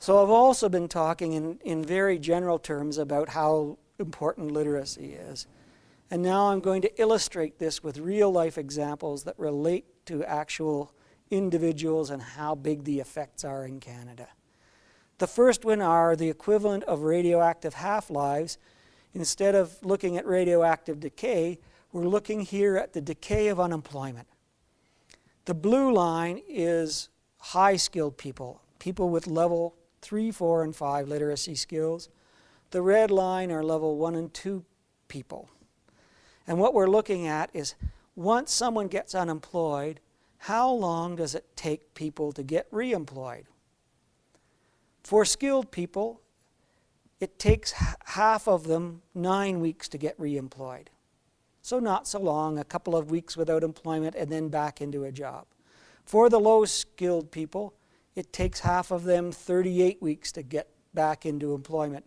So I've also been talking in very general terms about how important literacy is. And now I'm going to illustrate this with real-life examples that relate to actual individuals and how big the effects are in Canada. The first one are the equivalent of radioactive half-lives. Instead of looking at radioactive decay, we're looking here at the decay of unemployment. The blue line is high-skilled people, people with level 3, 4, and 5 literacy skills. The red line are level 1 and 2 people. And what we're looking at is once someone gets unemployed, how long does it take people to get reemployed? For skilled people, it takes half of them 9 weeks to get reemployed. So not so long, a couple of weeks without employment and then back into a job. For the low-skilled people, it takes half of them 38 weeks to get back into employment.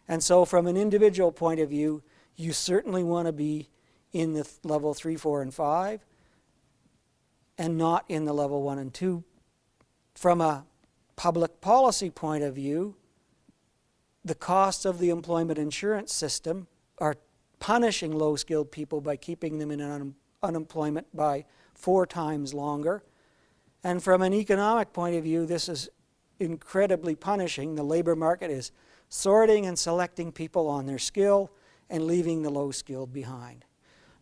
And so from an individual point of view, you certainly want to be in the level 3, 4, and 5 and not in the level 1 and 2. From a public policy point of view, the costs of the employment insurance system are punishing low-skilled people by keeping them in unemployment by 4 times longer. And from an economic point of view, this is incredibly punishing. The labor market is sorting and selecting people on their skill and leaving the low-skilled behind.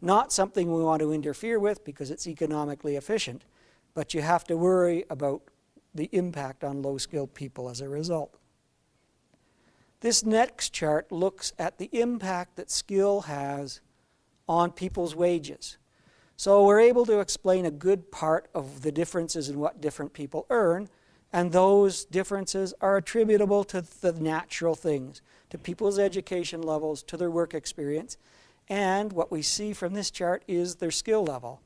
Not something we want to interfere with because it's economically efficient, but you have to worry about the impact on low-skilled people as a result. This next chart looks at the impact that skill has on people's wages. So we're able to explain a good part of the differences in what different people earn, and those differences are attributable to the natural things, to people's education levels, to their work experience, and what we see from this chart is their skill level.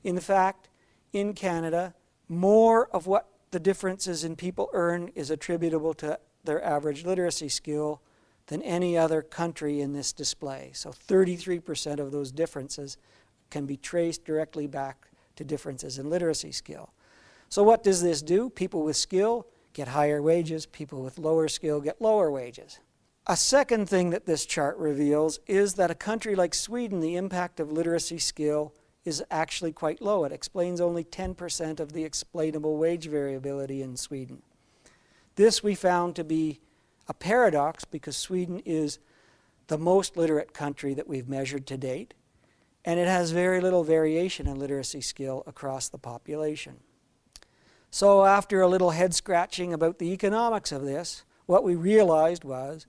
In fact, in Canada, more of what the differences in people earn is attributable to their average literacy skill than any other country in this display. So 33% of those differences can be traced directly back to differences in literacy skill. So what does this do? People with skill get higher wages, people with lower skill get lower wages. A second thing that this chart reveals is that a country like Sweden, the impact of literacy skill is actually quite low. It explains only 10% of the explainable wage variability in Sweden. This we found to be a paradox because Sweden is the most literate country that we've measured to date, and it has very little variation in literacy skill across the population. So after a little head scratching about the economics of this, what we realized was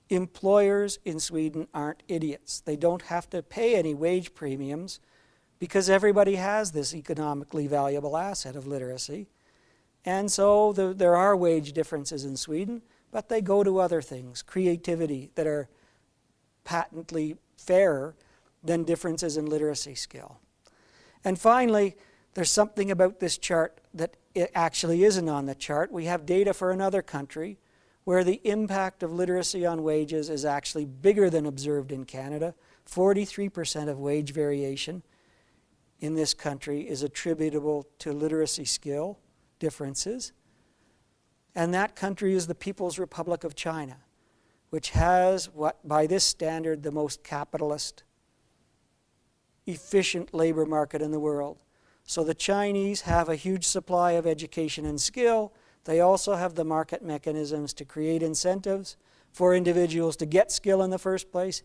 employers in Sweden aren't idiots. They don't have to pay any wage premiums because everybody has this economically valuable asset of literacy. And so there are wage differences in Sweden, but they go to other things, creativity, that are patently fairer than differences in literacy skill. And finally, there's something about this chart that it actually isn't on the chart. We have data for another country where the impact of literacy on wages is actually bigger than observed in Canada. 43% of wage variation in this country is attributable to literacy skill differences. And that country is the People's Republic of China, which has what, by this standard, the most capitalist, efficient labor market in the world. So the Chinese have a huge supply of education and skill. They also have the market mechanisms to create incentives for individuals to get skill in the first place,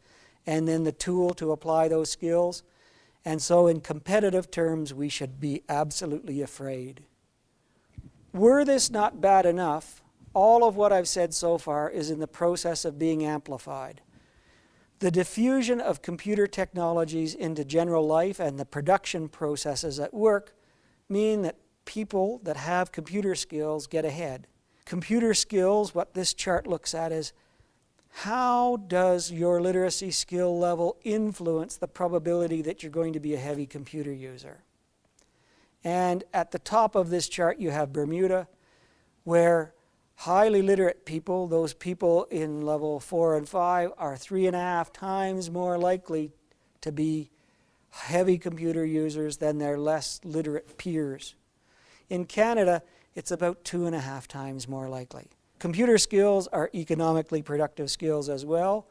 and then the tool to apply those skills. And so in competitive terms, we should be absolutely afraid. Were this not bad enough, all of what I've said so far is in the process of being amplified. The diffusion of computer technologies into general life and the production processes at work mean that people that have computer skills get ahead. Computer skills, what this chart looks at is how does your literacy skill level influence the probability that you're going to be a heavy computer user? And at the top of this chart you have Bermuda, where highly literate people, those people in level 4 and 5, are 3.5 times more likely to be heavy computer users than their less literate peers. In Canada, it's about 2.5 times more likely. Computer skills are economically productive skills as well.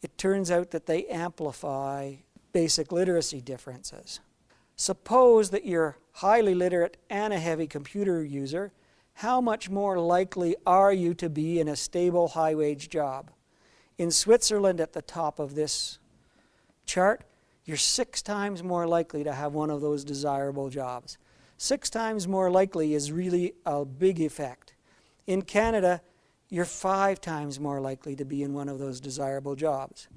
It turns out that they amplify basic literacy differences. Suppose that you're highly literate and a heavy computer user. How much more likely are you to be in a stable, high-wage job? In Switzerland, at the top of this chart, you're 6 times more likely to have one of those desirable jobs. 6 times more likely is really a big effect. In Canada, you're 5 times more likely to be in one of those desirable jobs.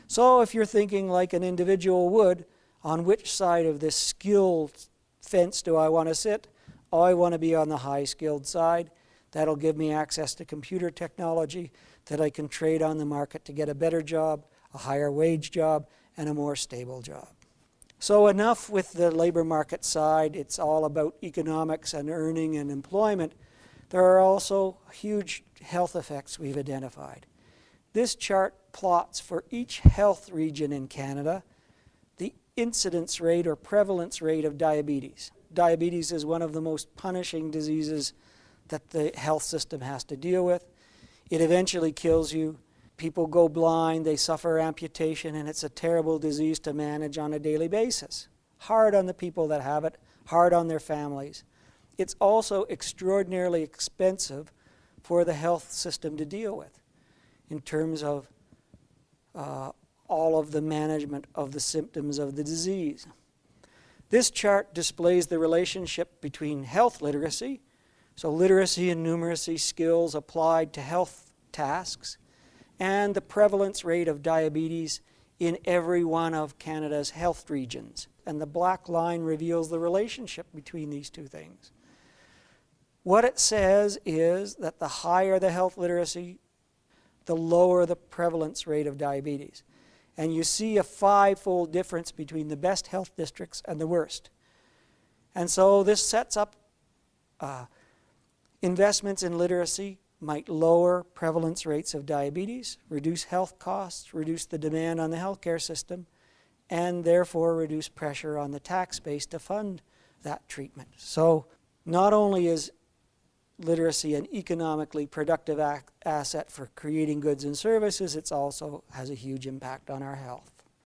So if you're thinking like an individual would, on which side of this skill fence do I want to sit? I want to be on the high-skilled side. That'll give me access to computer technology that I can trade on the market to get a better job, a higher wage job, and a more stable job. So enough with the labor market side. It's all about economics and earning and employment. There are also huge health effects we've identified. This chart plots for each health region in Canada the incidence rate or prevalence rate of diabetes. Diabetes is one of the most punishing diseases that the health system has to deal with. It eventually kills you. People go blind, they suffer amputation, and it's a terrible disease to manage on a daily basis. Hard on the people that have it, hard on their families. It's also extraordinarily expensive for the health system to deal with in terms of all of the management of the symptoms of the disease. This chart displays the relationship between health literacy, so literacy and numeracy skills applied to health tasks, and the prevalence rate of diabetes in every one of Canada's health regions. And the black line reveals the relationship between these two things. What it says is that the higher the health literacy, the lower the prevalence rate of diabetes. And you see a 5-fold difference between the best health districts and the worst. And so this sets up investments in literacy might lower prevalence rates of diabetes, reduce health costs, reduce the demand on the healthcare system, and therefore reduce pressure on the tax base to fund that treatment. So not only is literacy an economically productive asset for creating goods and services, it also has a huge impact on our health.